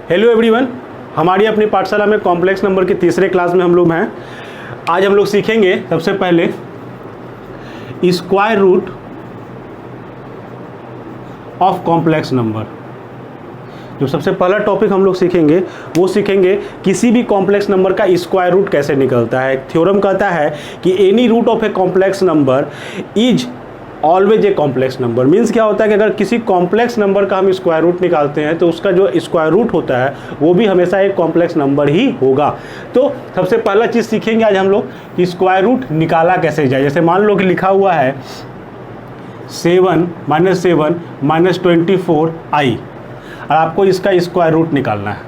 Hello everyone, हमारी अपनी पाठशाला में कॉम्प्लेक्स नंबर की तीसरे क्लास में हम लोग हैं। आज हम लोग सीखेंगे सबसे पहले square root of complex number. जो सबसे पहला टॉपिक हम लोग सीखेंगे वो सीखेंगे किसी भी कॉम्प्लेक्स नंबर का स्क्वायर रूट कैसे निकलता है। थ्योरम कहता है कि any root of a complex number is always a complex number. Means क्या होता है कि अगर किसी कॉम्प्लेक्स नंबर का हम स्क्वायर रूट निकालते हैं तो उसका जो स्क्वायर रूट होता है वो भी हमेशा एक कॉम्प्लेक्स नंबर ही होगा। तो सबसे पहला चीज़ सीखेंगे आज हम लोग कि स्क्वायर रूट निकाला कैसे जाए। जैसे मान लो कि लिखा हुआ है 7 - 24i और आपको इसका स्क्वायर रूट निकालना है।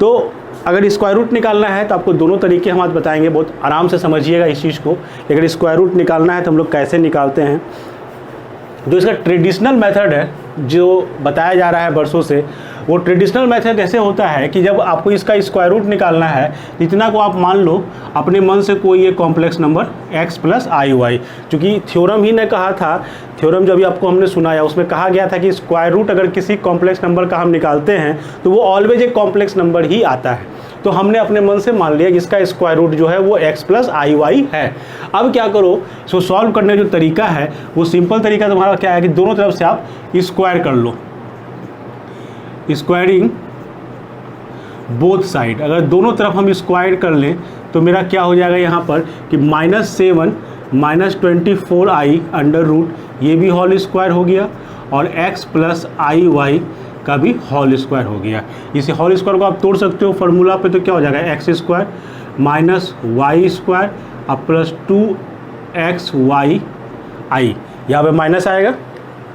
तो अगर स्क्वायर रूट निकालना है तो आपको दोनों तरीके हम आज बताएंगे, बहुत आराम से समझिएगा इस चीज़ को। अगर स्क्वायर रूट निकालना है तो हम लोग कैसे निकालते हैं। जो इसका ट्रेडिशनल मेथड है जो बताया जा रहा है वर्षों से, वो ट्रेडिशनल मेथड ऐसे होता है कि जब आपको इसका स्क्वायर रूट निकालना है, इतना को आप मान लो अपने मन से कोई एक कॉम्प्लेक्स नंबर x + iy। चूँकि थ्योरम ही ने कहा था, थ्योरम जब भी आपको हमने सुनाया उसमें कहा गया था कि स्क्वायर रूट अगर किसी कॉम्प्लेक्स नंबर का हम निकालते हैं तो वो ऑलवेज एक कॉम्प्लेक्स नंबर ही आता है। तो हमने अपने मन से मान लिया कि इसका स्क्वायर रूट जो है वो x + iy है। अब क्या करो, इसको सॉल्व करने का जो तरीका है वो सिंपल तरीका तुम्हारा क्या है कि दोनों तरफ से आप स्क्वायर कर लो, स्क्वायरिंग बोथ साइड। अगर दोनों तरफ हम स्क्वायर कर लें तो मेरा क्या हो जाएगा यहाँ पर कि -7 - 24i अंडर रूट, ये भी होल स्क्वायर हो गया, और x + iy का भी होल स्क्वायर हो गया। इसी होल स्क्वायर को आप तोड़ सकते हो फॉर्मूला पे, तो क्या हो जाएगा x² - y² अब +2xyi, यहाँ पे माइनस आएगा।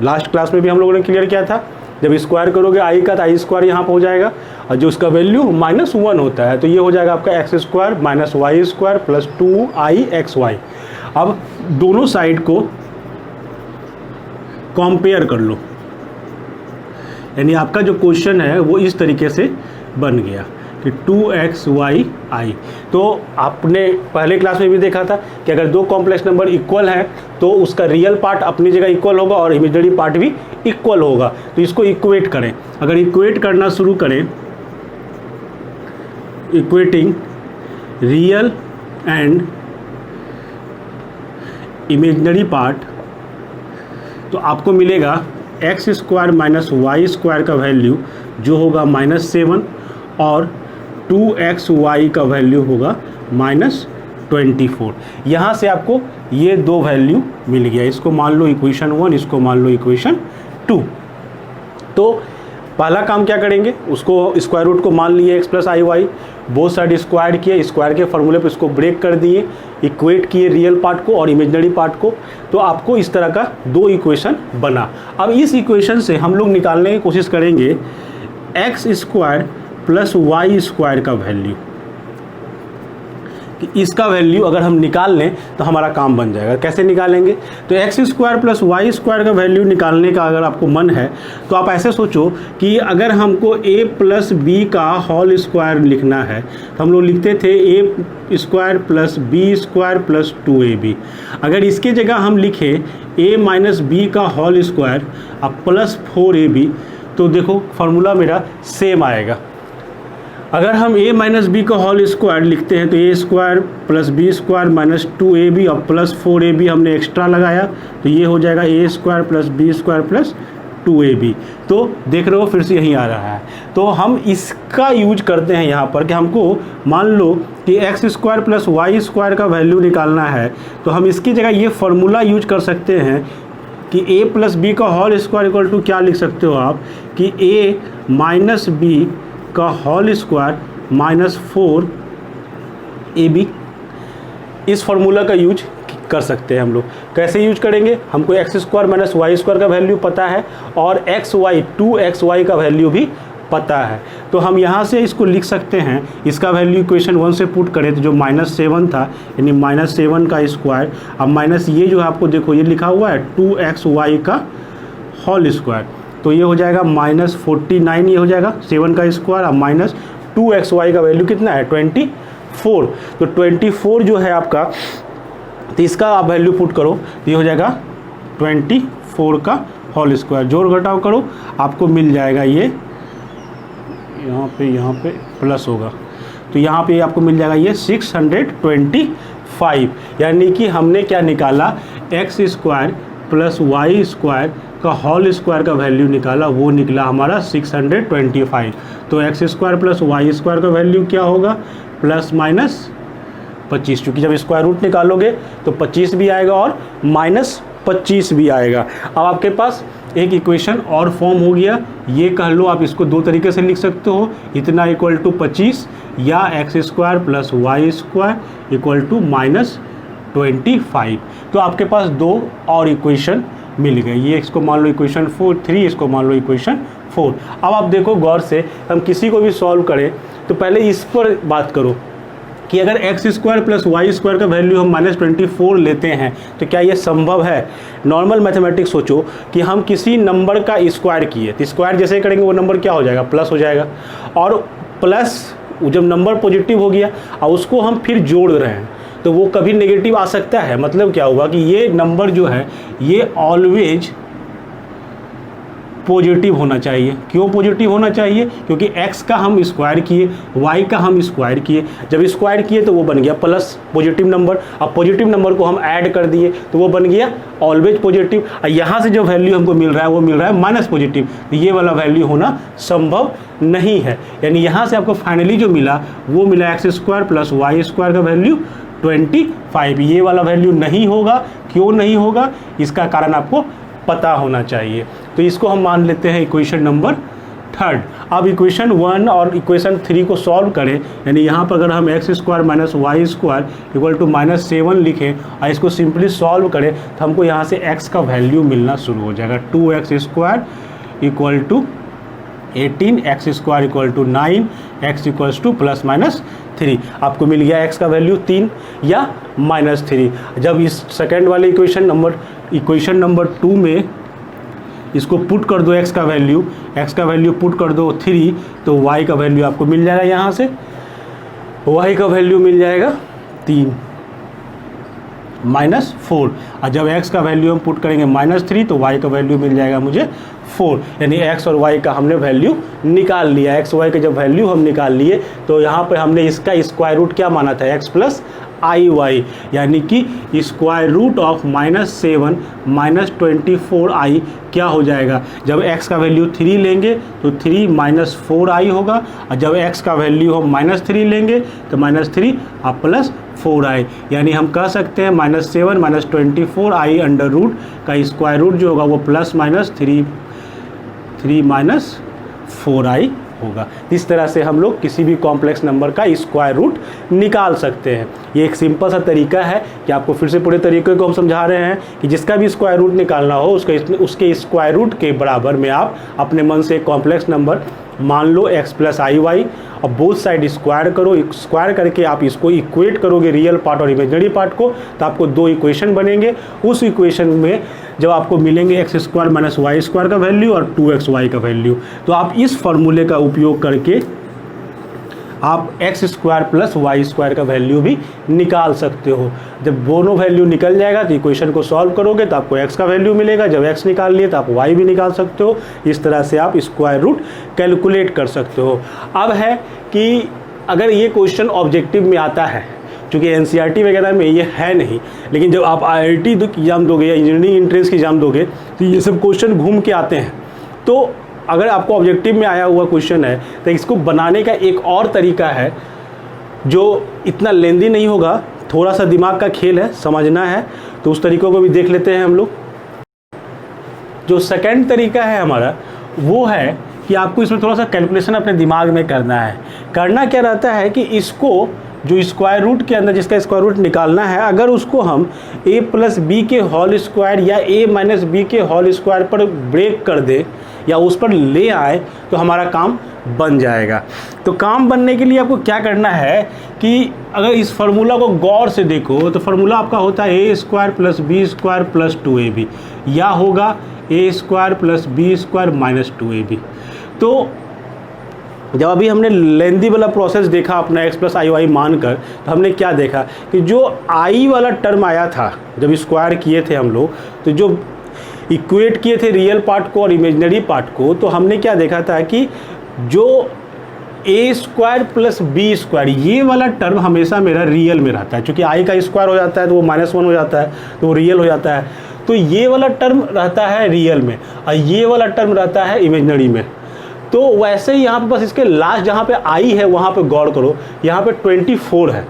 लास्ट क्लास में भी हम लोगों ने क्लियर किया था, जब स्क्वायर करोगे i का तो i² यहाँ पर हो जाएगा, और जो उसका वैल्यू -1 होता है तो ये हो जाएगा आपका x² - y² + 2ixy। अब दोनों साइड को कंपेयर कर लो, यानी आपका जो क्वेश्चन है वो इस तरीके से बन गया कि 2xyi। तो आपने पहले क्लास में भी देखा था कि अगर दो कॉम्प्लेक्स नंबर इक्वल है तो उसका रियल पार्ट अपनी जगह इक्वल होगा और इमेजिनरी पार्ट भी इक्वल होगा। तो इसको इक्वेट करें। अगर इक्वेट करना शुरू करें, equating real and imaginary part, तो आपको मिलेगा x² - y² का वैल्यू जो होगा -7 और 2xy का वैल्यू होगा -24। यहाँ से आपको ये दो वैल्यू मिल गया। इसको मान लो इक्वेशन 1, इसको मान लो इक्वेशन 2। तो पहला काम क्या करेंगे, उसको स्क्वायर रूट को मान लिए x + iy, both side square किए, स्क्वायर के फॉर्मूले पे इसको ब्रेक कर दिए, इक्वेट किए रियल पार्ट को और इमेजिनरी पार्ट को। तो आपको इस तरह का दो इक्वेशन बना। अब इस इक्वेशन से हम लोग निकालने की कोशिश करेंगे x² + y² का वैल्यू, कि इसका वैल्यू अगर हम निकाल लें तो हमारा काम बन जाएगा। कैसे निकालेंगे, तो x² + y² का वैल्यू निकालने का अगर आपको मन है तो आप ऐसे सोचो कि अगर हमको a + b का होल स्क्वायर लिखना है तो हम लोग लिखते थे a² + b² + 2ab। अगर इसकी जगह हम लिखें a - b का होल स्क्वायर अब +4ab, तो देखो फार्मूला मेरा सेम आएगा। अगर हम a - b का होल स्क्वायर लिखते हैं तो a² + b² - 2ab और +4ab हमने एक्स्ट्रा लगाया, तो ये हो जाएगा a² + b² + 2ab। तो देख रहे हो फिर से यहीं आ रहा है। तो हम इसका यूज करते हैं यहाँ पर कि हमको मान लो कि x² + y² का वैल्यू निकालना है, तो हम इसकी जगह ये फार्मूला यूज कर सकते हैं कि a + b का होल स्क्वायर इक्वल टू क्या लिख सकते हो आप कि a - b का होल स्क्वायर -4ab। इस फार्मूला का यूज कर सकते हैं हम लोग। कैसे यूज करेंगे, हमको x² - y² का वैल्यू पता है और xy 2xy का वैल्यू भी पता है। तो हम यहाँ से इसको लिख सकते हैं, इसका वैल्यू इक्वेशन 1 से पुट करें तो जो -7 था, यानी -7 का स्क्वायर, अब माइनस ये जो है आपको देखो ये लिखा हुआ है 2xy का होल स्क्वायर, तो ये हो जाएगा -49, ये हो जाएगा 7 का स्क्वायर, अब -2xy का वैल्यू कितना है 24। तो 24 जो है आपका, तो इसका आप वैल्यू पुट करो तो ये हो जाएगा 24 का होल स्क्वायर। जोड़ घटाव करो आपको मिल जाएगा ये यहाँ पे प्लस होगा, तो यहाँ पे आपको मिल जाएगा ये 625, यानी कि हमने क्या निकाला, x square plus y square का होल स्क्वायर का वैल्यू निकाला, वो निकला हमारा 625। तो x square plus y square का वैल्यू क्या होगा, प्लस माइनस 25, क्योंकि जब स्क्वायर रूट निकालोगे तो 25 भी आएगा और माइनस 25 भी आएगा। अब आपके पास एक इक्वेशन और फॉर्म हो गया, ये कह लो, आप इसको दो तरीके से लिख सकते हो, इतना इक्वल टू 25 या x square plus y square equal to minus 25। तो आपके पास दो और इक्वेशन मिल गए, ये इसको मान लो इक्वेशन 3, इसको मान लो इक्वेशन 4। अब आप देखो गौर से, हम किसी को भी सॉल्व करें तो पहले इस पर बात करो कि अगर x square plus y square का वैल्यू हम -24 लेते हैं तो क्या ये संभव है। नॉर्मल मैथमेटिक्स सोचो कि हम किसी नंबर का स्क्वायर किए, तो स्क्वायर जैसे करेंगे वो नंबर क्या हो जाएगा, प्लस हो जाएगा, और प्लस जब नंबर पॉजिटिव हो गया और उसको हम फिर जोड़ रहे हैं तो वो कभी नेगेटिव आ सकता है। मतलब क्या हुआ कि ये नंबर जो है ये ऑलवेज पॉजिटिव होना चाहिए। क्यों पॉजिटिव होना चाहिए, क्योंकि x का हम स्क्वायर किए, y का हम स्क्वायर किए, जब स्क्वायर किए तो वो बन गया प्लस पॉजिटिव नंबर, अब पॉजिटिव नंबर को हम ऐड कर दिए तो वो बन गया ऑलवेज पॉजिटिव। और यहाँ से जो वैल्यू हमको मिल रहा है वो मिल रहा है माइनस पॉजिटिव, तो ये वाला वैल्यू होना संभव नहीं है। यानी यहाँ से आपको फाइनली जो मिला वो मिला x square plus y square का वैल्यू 25, ये वाला वैल्यू नहीं होगा। क्यों नहीं होगा, इसका कारण आपको पता होना चाहिए। तो इसको हम मान लेते हैं इक्वेशन नंबर 3। अब इक्वेशन 1 और इक्वेशन 3 को सॉल्व करें, यानी यहाँ पर अगर हम x square minus y square equal to -7 लिखें और इसको सिंपली सॉल्व करें तो हमको यहाँ से x का वैल्यू मिलना शुरू हो जाएगा। 2x square equal to 18, x square equal to 9, x equals to plus minus 3। आपको मिल गया x का वैल्यू 3 या -3। जब इस सेकेंड वाले इक्वेशन नंबर 2 में इसको पुट कर दो, x का वैल्यू पुट कर दो 3, तो y का वैल्यू आपको मिल जाएगा, यहाँ से y का वैल्यू मिल जाएगा 3 -4, और जब x का वैल्यू हम पुट करेंगे -3 तो y का वैल्यू मिल जाएगा मुझे 4। यानी x और y का हमने वैल्यू निकाल लिया। x y का जब वैल्यू हम निकाल लिए तो यहाँ पर हमने इसका स्क्वायर रूट क्या माना था, x प्लस आई वाई, यानी कि स्क्वायर रूट ऑफ -7 -24i क्या हो जाएगा। जब x का वैल्यू 3 लेंगे तो 3 -4i होगा, और जब x का वैल्यू हम -3 लेंगे तो -3 और प्लस 4i, यानी हम कह सकते हैं -7 -24i अंडर रूट का स्क्वायर रूट जो होगा वो प्लस माइनस 3 4i होगा। इस तरह से हम लोग किसी भी कॉम्प्लेक्स नंबर का स्क्वायर रूट निकाल सकते हैं। ये एक सिंपल सा तरीका है कि आपको फिर से पूरे तरीके को हम समझा रहे हैं कि जिसका भी स्क्वायर रूट निकालना हो उसके स्क्वायर रूट के बराबर में आप अपने मन से कॉम्प्लेक्स नंबर मान लो x प्लस आई वाई, और बोथ साइड स्क्वायर करो, स्क्वायर करके आप इसको इक्वेट करोगे रियल पार्ट और इमेजिनरी पार्ट को, तो आपको दो इक्वेशन बनेंगे। उस इक्वेशन में जब आपको मिलेंगे x square minus y square का वैल्यू और 2xy का वैल्यू, तो आप इस फॉर्मूले का उपयोग करके आप x square plus y square का वैल्यू भी निकाल सकते हो। जब दोनों वैल्यू निकल जाएगा तो इक्वेशन को सॉल्व करोगे तो आपको x का वैल्यू मिलेगा, जब x निकाल लिए तो आप y भी निकाल सकते हो। इस तरह से आप स्क्वायर रूट कैलकुलेट कर सकते हो। अब है कि अगर ये क्वेश्चन ऑब्जेक्टिव में आता है, क्योंकि एनसीईआरटी वगैरह में ये है नहीं, लेकिन जब आप आईआईटी एग्ज़ाम दोगे या इंजीनियरिंग एंट्रेंस की एग्ज़ाम दोगे तो ये सब क्वेश्चन घूम के आते हैं। तो अगर आपको ऑब्जेक्टिव में आया हुआ क्वेश्चन है तो इसको बनाने का एक और तरीका है जो इतना लेंदी नहीं होगा, थोड़ा सा दिमाग का खेल है, समझना है, तो उस तरीक़ों को भी देख लेते हैं हम लोग। जो सेकंड तरीका है हमारा वो है कि आपको इसमें थोड़ा सा कैलकुलेशन अपने दिमाग में करना है। करना क्या रहता है कि इसको जो स्क्वायर रूट के अंदर जिसका स्क्वायर रूट निकालना है, अगर उसको हम a प्लस बी के होल स्क्वायर या a माइनस बी के होल स्क्वायर पर ब्रेक कर दे या उस पर ले आए तो हमारा काम बन जाएगा। तो काम बनने के लिए आपको क्या करना है कि अगर इस फार्मूला को गौर से देखो तो फार्मूला आपका होता है a square plus b square plus 2ab, या होगा a square plus b square minus 2ab। तो जब अभी हमने लेंदी वाला प्रोसेस देखा अपना x प्लस आई वाई मान कर, तो हमने क्या देखा कि जो i वाला टर्म आया था जब स्क्वायर किए थे हम लोग, तो जो इक्वेट किए थे रियल पार्ट को और इमेजिनरी पार्ट को, तो हमने क्या देखा था कि जो ए स्क्वायर प्लस बी स्क्वायर, ये वाला टर्म हमेशा मेरा रियल में रहता है, क्योंकि आई का स्क्वायर हो जाता है तो वो -1 हो जाता है, तो वो रियल हो जाता है। तो ये वाला टर्म रहता है रियल में और ये वाला टर्म रहता है इमेजिनरी में। तो वैसे ही यहाँ पे बस इसके लास्ट जहाँ पे आई है वहाँ पे गौर करो, यहाँ पे 24 है,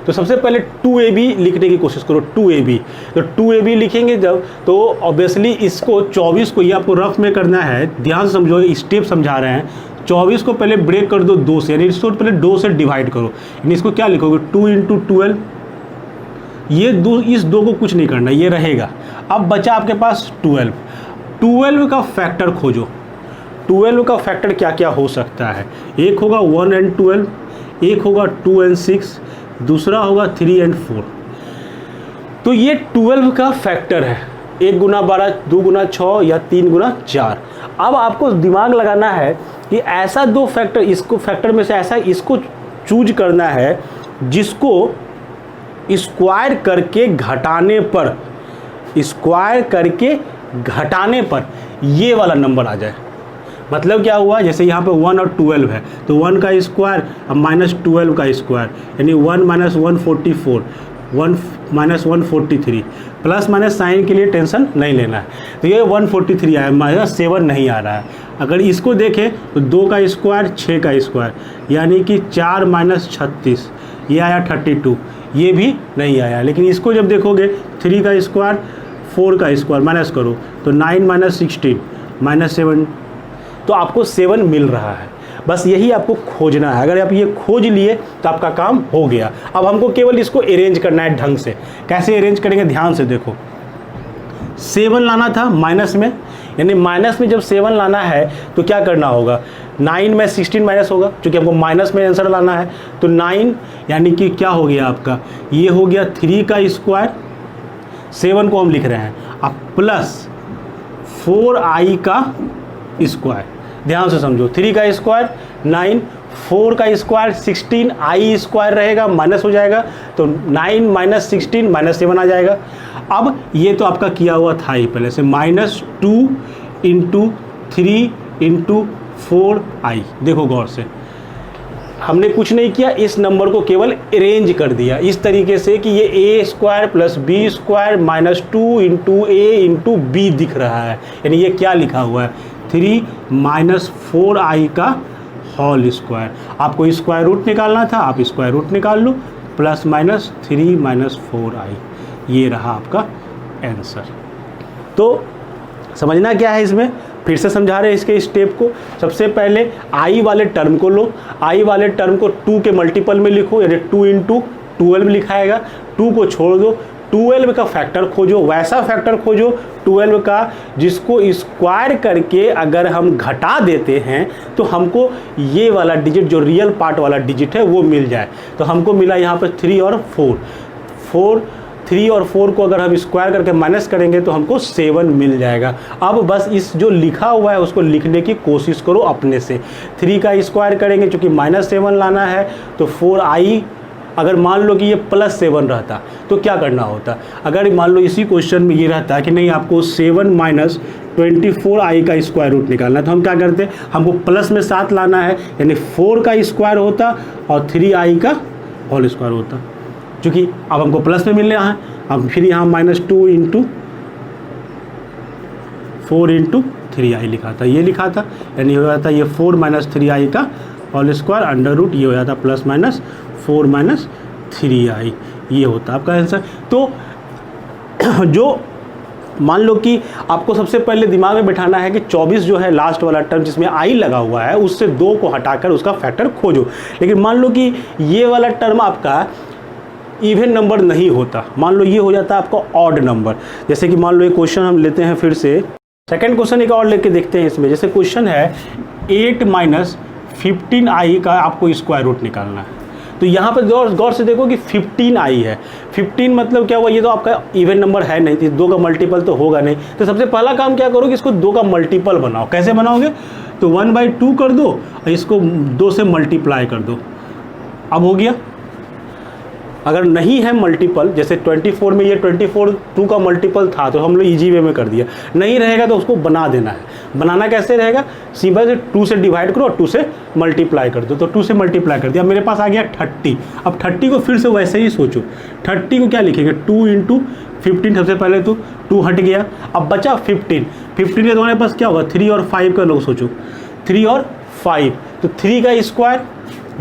तो सबसे पहले 2ab लिखने की कोशिश करो, 2ab। तो 2ab लिखेंगे जब, तो ऑब्वियसली इसको 24 को ये आपको रफ में करना है, ध्यान से समझो, स्टेप समझा रहे हैं। 24 को पहले ब्रेक कर दो 2 से, यानी इसको पहले 2 से डिवाइड करो, यानी इसको क्या लिखोगे 2 × 12। ये इस 2 को कुछ नहीं करना, ये रहेगा। अब बचा आपके पास 12। 12 का फैक्टर खोजो। 12 का फैक्टर क्या क्या हो सकता है? एक होगा 1 and 12, एक होगा 2 and 6, दूसरा होगा 3 and 4। तो ये 12 का फैक्टर है, 1 × 12, 2 × 6 या 3 × 4। अब आपको दिमाग लगाना है कि ऐसा 2 फैक्टर, इसको फैक्टर में से ऐसा इसको चूज करना है जिसको स्क्वायर करके घटाने पर, स्क्वायर करके घटाने पर ये वाला नंबर आ जाए। मतलब क्या हुआ, जैसे यहाँ पे 1 और 12 है, तो 1 का स्क्वायर अब -12 का स्क्वायर, यानी 1 - 144, 1 - 143। प्लस माइनस साइन के लिए टेंशन नहीं लेना है। तो ये 143 आया, -7 नहीं आ रहा है। अगर इसको देखें तो 2 का स्क्वायर 6 का स्क्वायर, यानी कि 4 - 36, ये आया 32, ये भी नहीं आया। लेकिन इसको जब देखोगे 3 का स्क्वायर 4 का स्क्वायर माइनस करो तो 9 - 16 -7, तो आपको 7 मिल रहा है। बस यही आपको खोजना है। अगर आप ये खोज लिए तो आपका काम हो गया। अब हमको केवल इसको अरेंज करना है ढंग से। कैसे अरेंज करेंगे, ध्यान से देखो। 7 लाना था माइनस में, यानी माइनस में जब 7 लाना है तो क्या करना होगा, 9 में 16 माइनस होगा, क्योंकि हमको माइनस में आंसर लाना है। तो 9 यानी कि क्या हो गया आपका, ये हो गया 3 का स्क्वायर, 7 को हम लिख रहे हैं, अब प्लस 4i का स्क्वायर। ध्यान से समझो, 3 का स्क्वायर 9, 4 का स्क्वायर 16, i स्क्वायर रहेगा, माइनस हो जाएगा, तो 9 - 16 -7 आ जाएगा। अब ये तो आपका किया हुआ था ही पहले से, -2 × 3 × 4i। देखो गौर से, हमने कुछ नहीं किया, इस नंबर को केवल अरेंज कर दिया इस तरीके से कि ये a square plus b square -2 × a × b दिख रहा है। यानी ये क्या लिखा हुआ है, 3 - 4i का होल स्क्वायर। आपको स्क्वायर रूट निकालना था, आप स्क्वायर रूट निकाल लो, +-3 - 4i, ये रहा आपका आंसर। तो समझना क्या है इसमें, फिर से समझा रहे हैं इसके स्टेप को। सबसे पहले i वाले टर्म को लो, i वाले टर्म को 2 के मल्टीपल में लिखो, यानी 2 × 12 लिखाएगा। 2 को छोड़ दो, 12 का फैक्टर खोजो, वैसा फैक्टर खोजो 12 का जिसको स्क्वायर करके अगर हम घटा देते हैं तो हमको ये वाला डिजिट, जो रियल पार्ट वाला डिजिट है, वो मिल जाए। तो हमको मिला यहाँ पर 3 और 4। 3 और 4 को अगर हम स्क्वायर करके माइनस करेंगे तो हमको 7 मिल जाएगा। अब बस इस जो लिखा हुआ है उसको लिखने की कोशिश करो अपने से। 3 का स्क्वायर करेंगे, चूँकि -7 लाना है, तो 4i, अगर मान लो कि ये +7 रहता तो क्या करना होता। अगर मान लो इसी क्वेश्चन में ये रहता कि नहीं, आपको 7 - 24i का स्क्वायर रूट निकालना है, तो हम क्या करते, हमको प्लस में 7 लाना है, यानी 4 का स्क्वायर होता और 3i का होल स्क्वायर होता। चूँकि अब हमको प्लस में मिल रहा है, अब फिर यहाँ -2 × 4 × 3i लिखा था, ये लिखा था, यानी हो जाता ये 4 - 3i का होल स्क्वायर अंडर रूट, ये हो जाता +-4 - 3i, ये होता आपका आंसर। तो जो मान लो कि आपको सबसे पहले दिमाग में बैठाना है कि 24 जो है लास्ट वाला टर्म जिसमें i लगा हुआ है, उससे 2 को हटाकर उसका फैक्टर खोजो। लेकिन मान लो कि ये वाला टर्म आपका इवन नंबर नहीं होता, मान लो ये हो जाता है आपका ऑड नंबर। जैसे कि मान लो एक क्वेश्चन हम लेते हैं, फिर से सेकंड क्वेश्चन एक और लेके देखते हैं इसमें। जैसे क्वेश्चन है 8 - 15i का आपको स्क्वायर रूट निकालना है। तो यहाँ पर गौर से देखो कि 15i है। 15 मतलब क्या हुआ, ये तो आपका इवन नंबर है नहीं, तो 2 का मल्टीपल तो होगा नहीं। तो सबसे पहला काम क्या करो कि इसको 2 का मल्टीपल बनाओ। कैसे बनाओगे, तो 1/2 कर दो और इसको 2 से मल्टीप्लाई कर दो। अब हो गया अगर नहीं है मल्टीपल, जैसे 24 में ये 24 2 का मल्टीपल था तो हम लोग ईजी वे में कर दिया, नहीं रहेगा तो उसको बना देना है। बनाना कैसे रहेगा, सिंपल से 2 से डिवाइड करो और 2 से मल्टीप्लाई कर दो, तो 2 से मल्टीप्लाई कर दिया। मेरे पास आ गया 30। अब 30 को फिर से वैसे ही सोचो, 30 को क्या लिखेंगे 2 × 15, सबसे पहले तो 2 हट गया, अब बचा 15 के तुम्हारे पास क्या होगा 3 और 5 का लोग सोचो, 3 और 5, तो 3 का स्क्वायर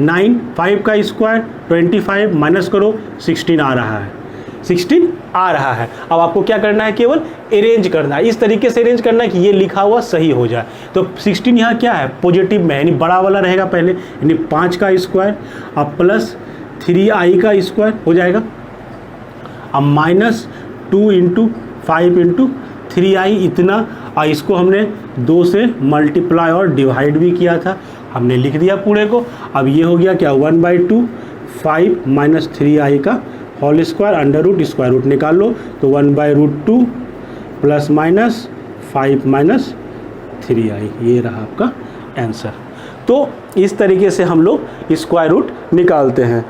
9, 5 का स्क्वायर 25, माइनस करो 16 आ रहा है, 16 आ रहा है। अब आपको क्या करना है, केवल अरेंज करना है, इस तरीके से अरेंज करना है कि ये लिखा हुआ सही हो जाए। तो 16 यहाँ क्या है, पॉजिटिव में है, यानी बड़ा वाला रहेगा पहले, यानी 5 का स्क्वायर, अब प्लस 3i का स्क्वायर हो जाएगा, अब माइनस 2 × 5 × 3i इतना, और इसको हमने 2 से मल्टीप्लाई और डिवाइड भी किया था, हमने लिख दिया पूरे को। अब ये हो गया क्या 1/2 5 - 3i का whole square under root, square root निकाल लो, तो 1/√2 प्लस माइनस 5 - 3i, ये रहा आपका आंसर। तो इस तरीके से हम लोग स्क्वायर रूट निकालते हैं।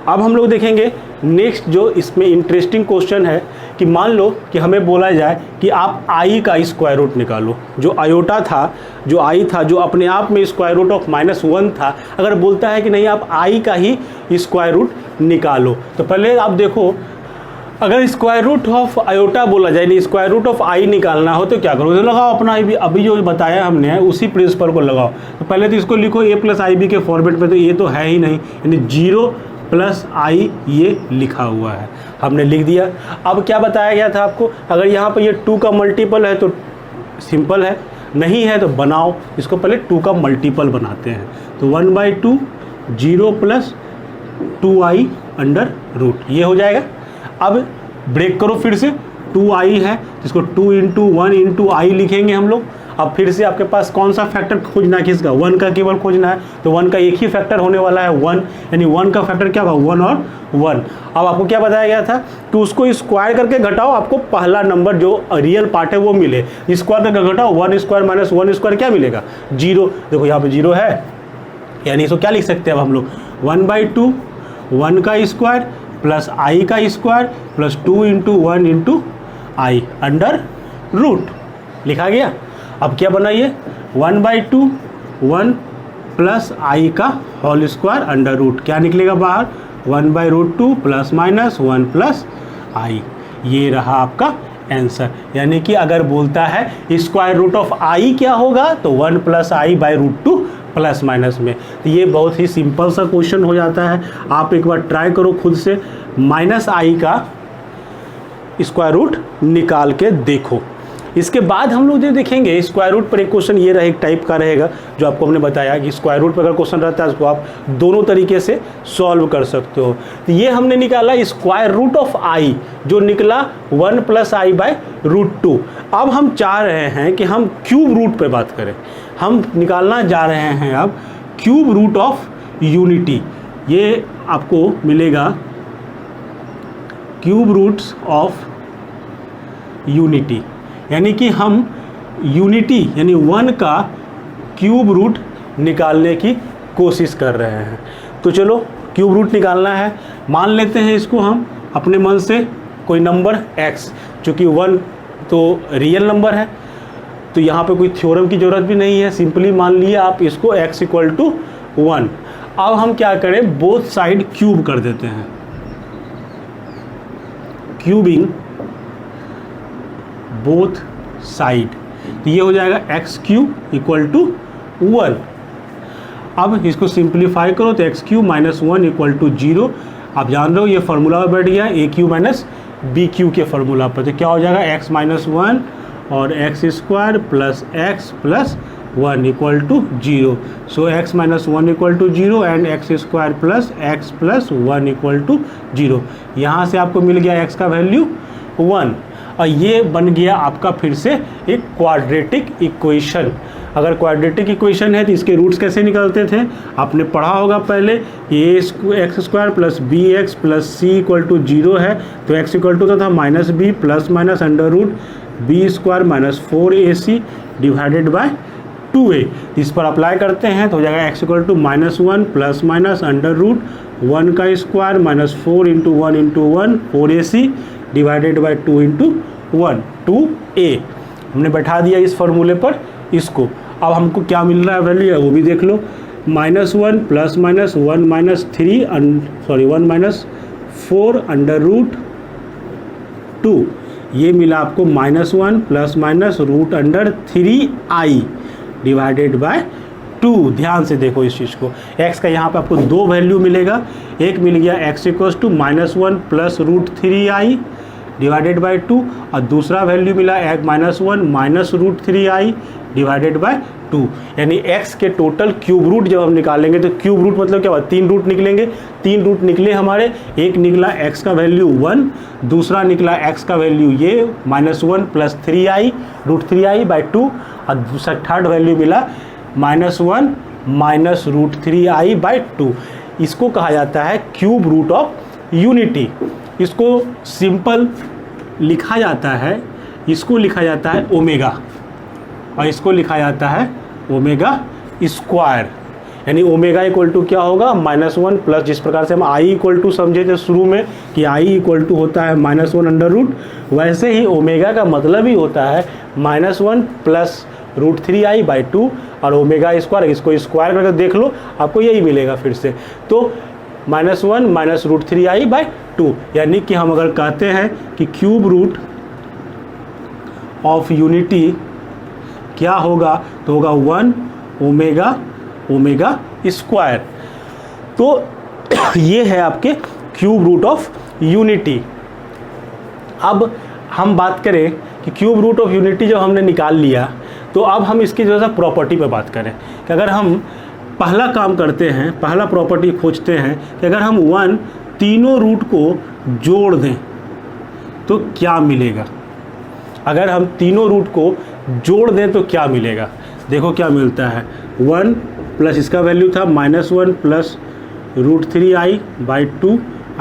अब हम लोग देखेंगे नेक्स्ट जो इसमें इंटरेस्टिंग क्वेश्चन है कि मान लो कि हमें बोला जाए कि आप i का स्क्वायर रूट निकालो, जो आयोटा था, जो i था, जो अपने आप में स्क्वायर रूट ऑफ -1 था, अगर बोलता है कि नहीं आप i का ही स्क्वायर रूट निकालो, तो पहले आप देखो, अगर स्क्वायर रूट ऑफ आयोटा बोला जाए, नहीं स्क्वायर रूट ऑफ i निकालना हो तो क्या करो, तो लगाओ अपना अभी जो बताया हमने उसी प्रिंसिपल को लगाओ। तो पहले तो इसको लिखो a + ib के फॉर्मेट में, तो ये तो है ही नहीं, यानी 0 + i ये लिखा हुआ है, हमने लिख दिया। अब क्या बताया गया था आपको, अगर यहाँ पर ये 2 का मल्टीपल है तो सिंपल है, नहीं है तो बनाओ, इसको पहले 2 का मल्टीपल बनाते हैं, तो 1/2 0 + 2i अंडर रूट, ये हो जाएगा। अब ब्रेक करो फिर से, 2i है जिसको 2 × 1 × i लिखेंगे हम लोग। अब फिर से आपके पास कौन सा फैक्टर खोजना है, किसका, 1 का केवल खोजना है, तो 1 का एक ही फैक्टर होने वाला है 1, यानी 1 का फैक्टर क्या होगा 1 और 1। अब आपको क्या बताया गया था कि उसको स्क्वायर करके घटाओ, आपको पहला नंबर जो रियल पार्ट है वो मिले, स्क्वायर करके घटाओ, 1² - 1² क्या मिलेगा 0। देखो यहाँ पे 0 है, यानी इसको क्या लिख सकते हैं अब हम लोग 1/2 1 का स्क्वायर प्लस i का square plus 2 × 1 × i under root, लिखा गया। अब क्या बनाइए 1/2 1 प्लस i का होल स्क्वायर अंडर रूट, क्या निकलेगा बाहर 1/√2 प्लस माइनस 1 प्लस i, ये रहा आपका आंसर। यानी कि अगर बोलता है स्क्वायर रूट ऑफ i क्या होगा, तो 1 + i/√2 प्लस माइनस में। तो ये बहुत ही सिंपल सा क्वेश्चन हो जाता है, आप एक बार ट्राई करो खुद से, -i का स्क्वायर रूट निकाल के देखो। इसके बाद हम लोग जो देखेंगे स्क्वायर रूट पर एक क्वेश्चन ये रहे, एक टाइप का रहेगा जो आपको हमने बताया कि स्क्वायर रूट पर अगर क्वेश्चन रहता है उसको आप दोनों तरीके से सॉल्व कर सकते हो। तो ये हमने निकाला स्क्वायर रूट ऑफ i, जो निकला 1 + i/√2। अब हम चाह रहे हैं कि हम क्यूब रूट पे बात करें, हम निकालना जा रहे हैं अब क्यूब रूट ऑफ यूनिटी। ये आपको मिलेगा क्यूब रूट्स ऑफ यूनिटी, यानी कि हम यूनिटी यानी 1 का क्यूब रूट निकालने की कोशिश कर रहे हैं। तो चलो क्यूब रूट निकालना है, मान लेते हैं इसको हम अपने मन से कोई नंबर x, चूँकि 1 तो रियल नंबर है तो यहाँ पे कोई थ्योरम की ज़रूरत भी नहीं है, सिंपली मान लिए आप इसको x = 1। अब हम क्या करें, बोथ साइड क्यूब कर देते हैं, क्यूबिंग बोथ साइड, तो ये हो जाएगा x³ = 1। अब इसको सिंप्लीफाई करो तो x³ - 1 = 0। आप जान रहे हो ये फार्मूला में बैठ गया a³ - b³ के फार्मूला पर, तो क्या हो जाएगा x - 1 और x² plus x plus 1 = 0। So x - 1 = 0 and x² plus x plus 1 = 0। यहाँ से आपको मिल गया x का वैल्यू 1, और ये बन गया आपका फिर से एक क्वाड्रेटिक इक्वेशन। अगर क्वाड्रेटिक इक्वेशन है तो इसके रूट्स कैसे निकलते थे, आपने पढ़ा होगा पहले, ax² plus bx plus c = 0 है, तो x = था -b plus minus √b² - 4ac divided by 2a। इस पर अप्लाई करते हैं तो हो जाएगा x = -1 प्लस माइनस 1 का square minus 4 into 1 into 1 4ac divided by 2 into 1 2a। हमने बैठा दिया इस फॉर्मूले पर इसको। अब हमको क्या मिल रहा है वैल्यू है वो भी देख लो, -1 plus minus 1 minus 3 1 minus 4 under root 2, ये मिला आपको -1 plus minus root under 3i divided by 2। ध्यान से देखो इस चीज़ को, x का यहाँ पे आपको दो वैल्यू मिलेगा, एक मिल गया x equals to -1 plus root 3i divided by 2 और दूसरा वैल्यू मिला -1 minus root 3i divided by 2। यानी x के टोटल क्यूब रूट जब हम निकालेंगे तो क्यूब रूट मतलब क्या हुआ, 3 रूट निकलेंगे, 3 रूट निकले हमारे, एक निकला x का वैल्यू 1, दूसरा निकला x का वैल्यू ये -1 plus 3i root 3i by 2 और दूसरा थर्ड वैल्यू मिला -1 माइनस रूट 3i बाई 2। इसको कहा जाता है क्यूब रूट ऑफ यूनिटी। इसको सिंपल लिखा जाता है, इसको लिखा जाता है ओमेगा और इसको लिखा जाता है ओमेगा स्क्वायर। यानी ओमेगा इक्वल टू क्या होगा, -1 प्लस, जिस प्रकार से हम i इक्वल टू समझे थे शुरू में कि i इक्वल टू होता है -1 अंडर रूट, वैसे ही ओमेगा का मतलब ही होता है -1 प्लस रूट 3i बाई 2 और ओमेगा स्क्वायर। इसको स्क्वायर करके देख लो आपको यही मिलेगा फिर से। तो -1 माइनस रूट 3i बाई 2, यानी कि हम अगर कहते हैं कि क्यूब रूट ऑफ यूनिटी क्या होगा तो होगा 1 ओमेगा ओमेगा स्क्वायर। तो ये है आपके क्यूब रूट ऑफ यूनिटी। अब हम बात करें कि क्यूब रूट ऑफ यूनिटी जब हमने निकाल लिया तो अब हम इसकी जो है प्रॉपर्टी पे बात करें कि अगर हम पहला काम करते हैं, पहला प्रॉपर्टी खोजते हैं कि अगर हम 1 तीनों रूट को जोड़ दें तो क्या मिलेगा। अगर हम तीनों रूट को जोड़ दें तो क्या मिलेगा, देखो क्या मिलता है, 1 प्लस इसका वैल्यू था -1 प्लस रूट 3i बाई 2,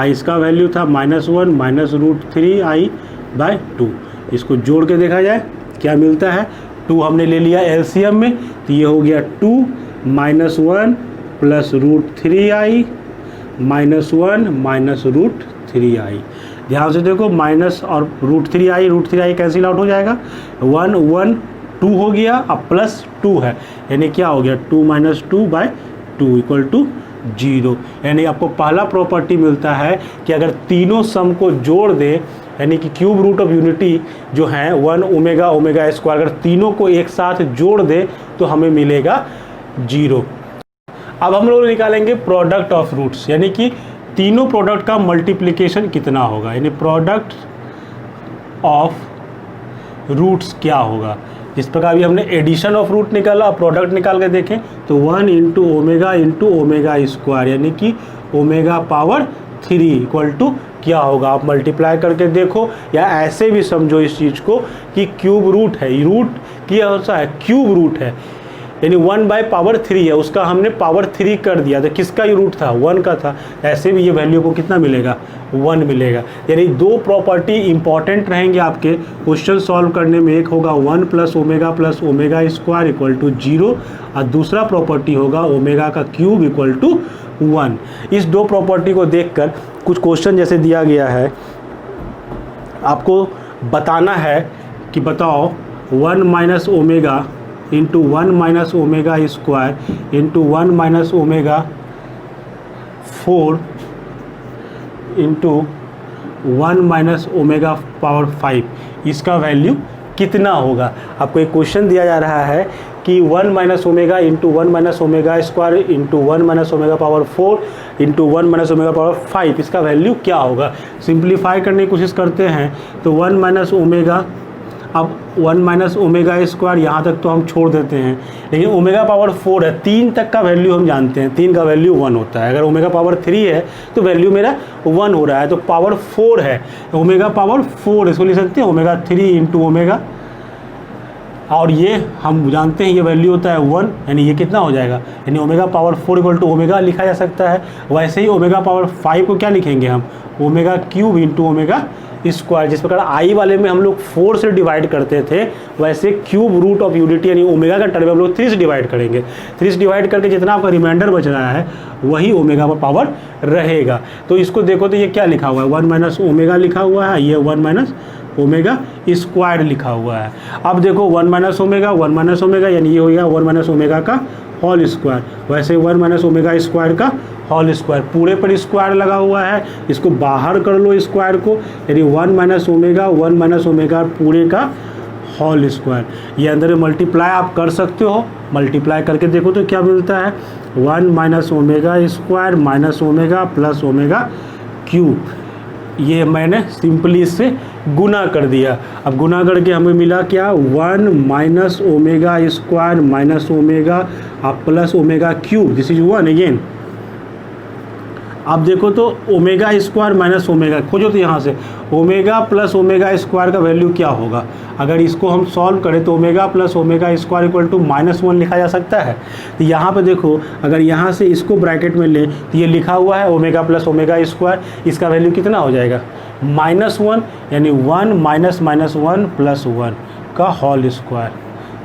इसका वैल्यू था -1 माइनस रूट 3i बाई 2। इसको जोड़ के देखा जाए क्या मिलता है, 2 हमने ले लिया एलसीएम में तो ये हो गया 2 -1 plus root 3i -1 minus root 3i। ध्यान से देखो माइनस और रूट 3i कैंसिल आउट हो जाएगा, 1 1 2 हो गया, अब प्लस 2 है, यानी क्या हो गया 2 माइनस 2 बाई 2 इक्वल टू 0। यानी आपको पहला प्रॉपर्टी मिलता है कि अगर तीनों सम को जोड़ दे, यानी कि क्यूब रूट ऑफ यूनिटी जो है 1 ओमेगा ओमेगा स्क्वायर, अगर तीनों को एक साथ जोड़ दे तो हमें मिलेगा 0। अब हम लोग निकालेंगे प्रोडक्ट ऑफ रूट्स, यानी कि तीनों प्रोडक्ट का मल्टीप्लिकेशन कितना होगा, यानी प्रोडक्ट ऑफ रूट्स क्या होगा। जिस प्रकार भी हमने एडिशन ऑफ रूट निकाला, प्रोडक्ट निकाल के देखें तो 1 इंटू ओमेगा स्क्वायर, यानी कि ओमेगा पावर 3 इक्वल टू क्या होगा, आप मल्टीप्लाई करके देखो या ऐसे भी समझो इस चीज़ को कि क्यूब रूट है, रूट क्या होता है, क्यूब रूट है, यानी 1 बाय पावर 3 है, उसका हमने पावर 3 कर दिया तो किसका ये रूट था, 1 का था। ऐसे भी ये वैल्यू को कितना मिलेगा, 1 मिलेगा। यानी दो प्रॉपर्टी इंपॉर्टेंट रहेंगे आपके क्वेश्चन सॉल्व करने में, एक होगा 1 plus omega square equal to 0 और दूसरा प्रॉपर्टी होगा ओमेगा का क्यूब इक्वल टू 1। इस दो प्रॉपर्टी को देखकर कुछ क्वेश्चन जैसे दिया गया है, आपको बताना है कि बताओ 1 minus omega into 1 minus omega square into 1 minus omega 4 into 1 minus omega power 5, इसका वैल्यू कितना होगा। आपको एक क्वेश्चन दिया जा रहा है कि 1 minus omega into 1 minus omega square into 1 minus omega power 4 into 1 minus omega power 5, इसका वैल्यू क्या होगा। सिंप्लीफाई करने की कोशिश करते हैं तो 1 माइनस ओमेगा, अब 1 माइनस ओमेगा स्क्वायर यहाँ तक तो हम छोड़ देते हैं, लेकिन ओमेगा पावर 4 है, 3 तक का वैल्यू हम जानते हैं, 3 का वैल्यू 1 होता है। अगर ओमेगा पावर 3 है तो वैल्यू मेरा 1 हो रहा है, तो पावर 4 है, ओमेगा पावर 4 इसको लिख सकते हैं ओमेगा 3 इंटू ओमेगा, और ये हम जानते हैं ये वैल्यू होता है 1, यानी ये कितना हो जाएगा, यानी omega power 4 equal to omega लिखा जा सकता है। वैसे ही ओमेगा पावर 5 को क्या लिखेंगे हम, omega cube into omega square, जिस प्रकार आई वाले में हम लोग 4 से डिवाइड करते थे, वैसे क्यूब रूट ऑफ यूनिटी यानी ओमेगा का टर्म में हम लोग 3 से डिवाइड करेंगे। 3 से डिवाइड करके जितना आपका रिमाइंडर बच रहा है वही ओमेगा पर पावर रहेगा। तो इसको देखो तो ये क्या लिखा हुआ है, 1 माइनस ओमेगा लिखा हुआ है, ये 1 माइनस ओमेगा स्क्वायर लिखा हुआ है। अब देखो 1 माइनस ओमेगा यानी ये हो गया 1 माइनस ओमेगा का होल स्क्वायर, वैसे 1 माइनस ओमेगा स्क्वायर का होल स्क्वायर, पूरे पर स्क्वायर लगा हुआ है, इसको बाहर कर लो स्क्वायर को, यानी 1 माइनस ओमेगा पूरे का होल स्क्वायर। ये अंदर में मल्टीप्लाई आप कर सकते हो, मल्टीप्लाई करके देखो तो क्या मिलता है, 1 minus omega square minus omega plus omega cube. ये मैंने सिंपली इससे गुना कर दिया। अब गुना करके हमें मिला क्या, 1 minus omega square minus omega plus omega cube, this is 1 again. अब देखो तो ओमेगा स्क्वायर माइनस ओमेगा खोजो तो यहाँ से ओमेगा प्लस ओमेगा स्क्वायर का वैल्यू क्या होगा। अगर इसको हम सॉल्व करें तो omega plus omega square equal to -1 लिखा जा सकता है। तो यहाँ पे देखो अगर यहाँ से इसको ब्रैकेट में लें तो ये लिखा हुआ है ओमेगा प्लस ओमेगा स्क्वायर, इसका वैल्यू कितना हो जाएगा -1, यानी 1 माइनस -1 प्लस 1 का होल स्क्वायर,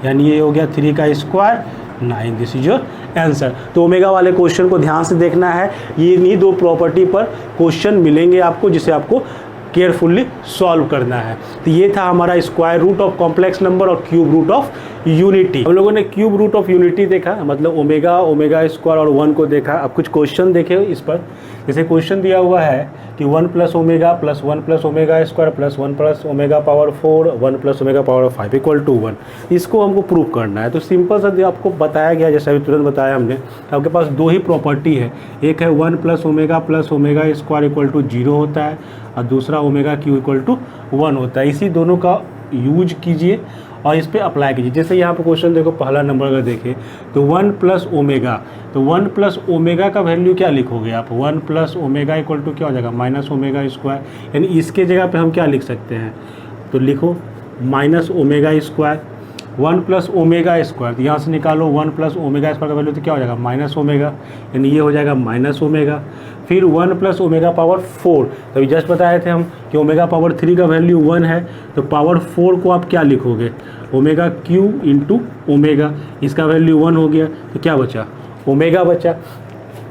यानी ये हो गया 3 का square 9। This is your answer. तो ओमेगा वाले क्वेश्चन को ध्यान से देखना है, ये इन्हीं 2 प्रॉपर्टी पर क्वेश्चन मिलेंगे आपको जिसे आपको केयरफुल्ली सॉल्व करना है। तो ये था हमारा square root of complex number और क्यूब रूट ऑफ यूनिटी। हम लोगों ने क्यूब रूट ऑफ यूनिटी देखा, मतलब ओमेगा स्क्वायर और 1 को देखा। अब कुछ क्वेश्चन देखे इस पर, जैसे क्वेश्चन दिया हुआ है कि 1 plus omega plus 1 plus omega square plus 1 plus omega power 4 1 plus omega power 5 equal to 1, इसको हमको प्रूव करना है। तो सिंपल सा आपको बताया गया, जैसे अभी तुरंत बताया हमने, आपके पास 2 ही प्रॉपर्टी है, एक है 1 plus omega square equal to 0 होता है और दूसरा ओमेगा क्यू इक्वल टू 1 होता है। इसी दोनों का यूज कीजिए और इस पर अप्लाई कीजिए। जैसे यहाँ पर क्वेश्चन देखो, पहला नंबर अगर देखें तो 1 प्लस ओमेगा, तो 1 प्लस ओमेगा का वैल्यू क्या लिखोगे आप, 1 प्लस ओमेगा इक्वल टू क्या हो जाएगा माइनस ओमेगा स्क्वायर, यानी इसके जगह पे हम क्या लिख सकते हैं, तो लिखो minus omega square. 1 plus omega square, तो यहाँ से निकालो 1 प्लस ओमेगा स्क्वायर का वैल्यू तो क्या हो जाएगा माइनस ओमेगा, यानी ये हो जाएगा माइनस ओमेगा। फिर 1 प्लस ओमेगा पावर 4, तो अभी जस्ट बताए थे हम कि ओमेगा पावर 3 का वैल्यू 1 है, तो पावर 4 को आप क्या लिखोगे, ओमेगा क्यू इंटू ओमेगा, इसका वैल्यू 1 हो गया, तो क्या बचा ओमेगा बचा,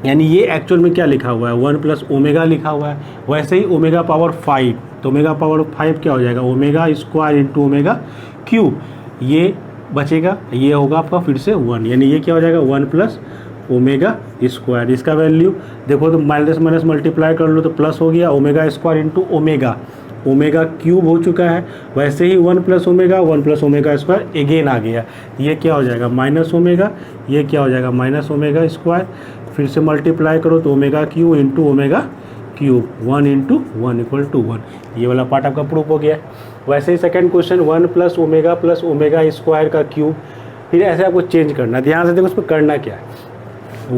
यानी ये एक्चुअल में क्या लिखा हुआ है 1 प्लस ओमेगा लिखा हुआ है। वैसे ही ओमेगा पावर 5, तो ओमेगा पावर 5 क्या हो जाएगा omega square into omega cube, ये बचेगा, ये होगा आपका फिर से 1, यानी ये क्या हो जाएगा 1 प्लस ओमेगा स्क्वायर। इसका वैल्यू देखो तो माइनस माइनस मल्टीप्लाई कर लो तो प्लस हो गया, omega square into omega cube हो चुका है। वैसे ही 1 प्लस ओमेगा स्क्वायर एगेन आ गया, ये क्या हो जाएगा माइनस ओमेगा, ये क्या हो जाएगा माइनस ओमेगा स्क्वायर, फिर से मल्टीप्लाई करो तो omega cube into omega cube, 1 into 1 equal to 1, ये वाला पार्ट आपका प्रूफ हो गया। वैसे ही second question 1 plus omega square का क्यूब, फिर ऐसे आपको चेंज करना है, ध्यान से देखो उसको करना क्या है,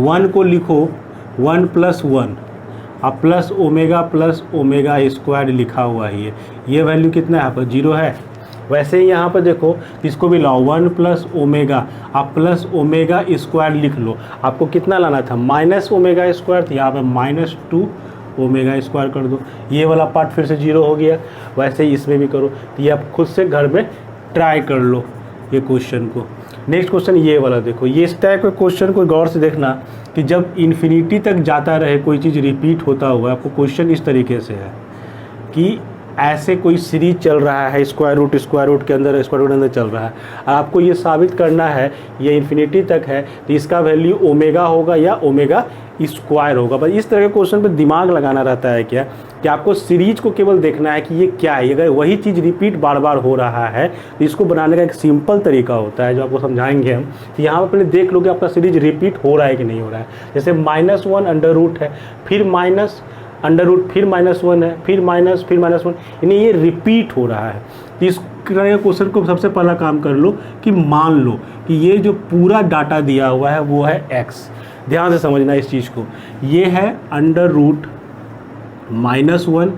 1 को लिखो 1 प्लस 1 अब प्लस ओमेगा स्क्वायर लिखा हुआ है, ये वैल्यू कितना है आपका 0 है। वैसे ही यहाँ पर देखो इसको भी लाओ 1 प्लस ओमेगा, आप प्लस ओमेगा स्क्वायर लिख लो, आपको कितना लाना था माइनस ओमेगा स्क्वायर, तो यहाँ पर -2 ओमेगा स्क्वायर कर दो, ये वाला पार्ट फिर से 0 हो गया। वैसे ही इसमें भी करो, तो ये आप खुद से घर में ट्राई कर लो ये क्वेश्चन को। नेक्स्ट क्वेश्चन ये वाला देखो, ये इस टाइप के क्वेश्चन को गौर से देखना कि जब इन्फिनिटी तक जाता रहे कोई चीज़ रिपीट होता हुआ, आपको क्वेश्चन इस तरीके से है कि ऐसे कोई सीरीज चल रहा है, स्क्वायर रूट के अंदर चल रहा है, आपको ये साबित करना है ये इन्फिनिटी तक है तो इसका वैल्यू ओमेगा होगा या ओमेगा स्क्वायर होगा। बस इस तरह के क्वेश्चन पे दिमाग लगाना रहता है क्या कि आपको सीरीज को केवल देखना है कि ये क्या है, अगर वही चीज़ रिपीट बार बार हो रहा है तो इसको बनाने का एक सिंपल तरीका होता है जो आपको समझाएंगे हम। तो यहाँ पर पहले देख लो कि आपका सीरीज रिपीट हो रहा है कि नहीं हो रहा है। जैसे -1 अंडर रूट है, फिर माइनस अंडर रूट, फिर -1 है, फिर -1, यानी ये रिपीट हो रहा है। तो इस तरह के क्वेश्चन को सबसे पहला काम कर लो कि मान लो कि ये जो पूरा डाटा दिया हुआ है वो है x, ध्यान से समझना इस चीज़ को, ये है अंडर रूट -1,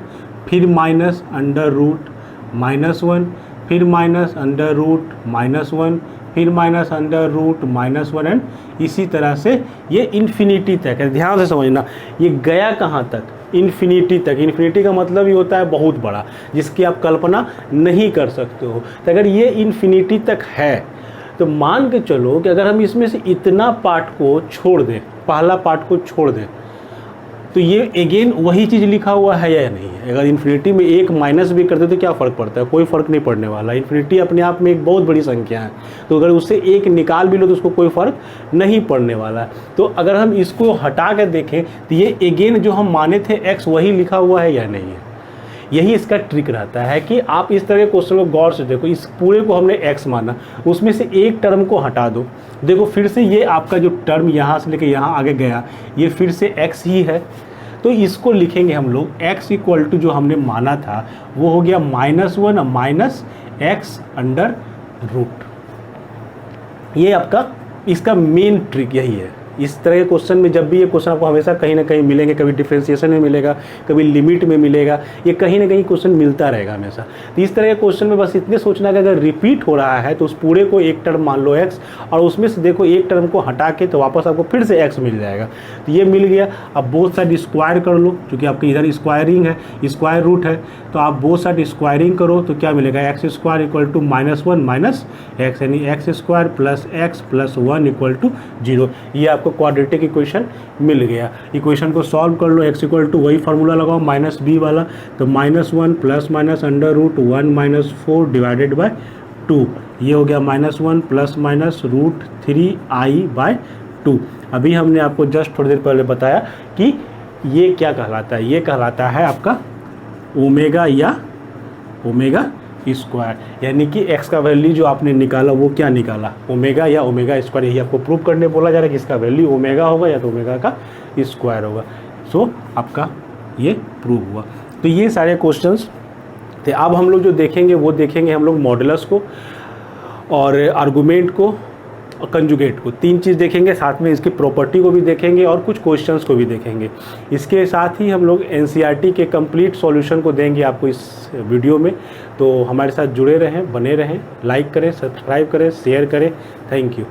फिर माइनस अंडर रूट -1, फिर माइनस अंडर रूट -1, फिर माइनस अंडर रूट -1 एंड इसी तरह से ये इन्फिनिटी तक है। ध्यान से समझना ये गया कहाँ तक, इन्फिनिटी तक। इन्फिनिटी का मतलब ही होता है बहुत बड़ा, जिसकी आप कल्पना नहीं कर सकते हो। तो अगर ये इन्फिनिटी तक है तो मान के चलो कि अगर हम इसमें से इतना पार्ट को छोड़ दें, पहला पार्ट को छोड़ दें, तो ये अगेन वही चीज़ लिखा हुआ है या नहीं है। अगर इन्फिनिटी में एक माइनस भी करते तो क्या फ़र्क पड़ता है, कोई फ़र्क नहीं पड़ने वाला। इन्फिनिटी अपने आप में एक बहुत बड़ी संख्या है, तो अगर उससे एक निकाल भी लो तो उसको कोई फ़र्क नहीं पड़ने वाला है। तो अगर हम इसको हटा कर देखें तो ये अगेन जो हम माने थे x वही लिखा हुआ है या नहीं है। यही इसका ट्रिक रहता है कि आप इस तरह के क्वेश्चन को गौर से देखो। इस पूरे को हमने x माना, उसमें से एक टर्म को हटा दो, देखो फिर से ये आपका जो टर्म यहाँ से लेके यहाँ आगे गया ये फिर से x ही है। तो इसको लिखेंगे हम लोग x इक्वल टू जो हमने माना था वो हो गया -1 माइनस x अंडर रूट। ये आपका इसका मेन ट्रिक यही है। इस तरह के क्वेश्चन में जब भी ये क्वेश्चन आपको हमेशा कहीं ना कहीं मिलेंगे, कभी डिफरेंशिएशन में मिलेगा, कभी लिमिट में मिलेगा, ये कहीं ना कहीं क्वेश्चन मिलता रहेगा हमेशा। तो इस तरह के क्वेश्चन में बस इतने सोचना कि अगर रिपीट हो रहा है तो उस पूरे को एक टर्म मान लो x, और उसमें से देखो एक टर्म को हटा के तो वापस आपको फिर से x मिल जाएगा। तो ये मिल गया। अब बोथ साइड स्क्वायर कर लो, क्योंकि आपके इधर स्क्वायरिंग है, स्क्वायर रूट है, तो आप बोथ साइड स्क्वायरिंग करो तो क्या मिलेगा, x square equal to -1 minus x, यानी x square plus x plus 1 equal to 0। ये आपको क्वाड्रेटिक इक्वेशन मिल गया। इक्वेशन को सॉल्व कर लो, एक्स इक्वल टू वही फार्मूला लगाओ माइनस बी वाला, तो -1 plus minus under root 1 minus 4 divided by 2। ये हो गया -1 प्लस माइनस रूट 3i/2। अभी हमने आपको जस्ट थोड़ी देर पहले बताया कि ये क्या कहलाता है, ये कहलाता है आपका ओमेगा या ओमेगा स्क्वायर, यानी कि x का वैल्यू जो आपने निकाला वो क्या निकाला, ओमेगा या ओमेगा स्क्वायर। यही आपको प्रूव करने बोला जा रहा है कि इसका वैल्यू ओमेगा होगा या तो ओमेगा का स्क्वायर होगा। सो आपका ये प्रूव हुआ। तो ये सारे क्वेश्चंस थे। अब हम लोग जो देखेंगे वो देखेंगे हम लोग मॉडुलस को और आर्गूमेंट को और कंजुगेट को, तीन चीज़ देखेंगे, साथ में इसकी प्रॉपर्टी को भी देखेंगे और कुछ क्वेश्चंस को भी देखेंगे। इसके साथ ही हम लोग एनसीईआरटी के कंप्लीट सॉल्यूशन को देंगे आपको इस वीडियो में। तो हमारे साथ जुड़े रहें, बने रहें, लाइक करें, सब्सक्राइब करें, शेयर करें। Thank you.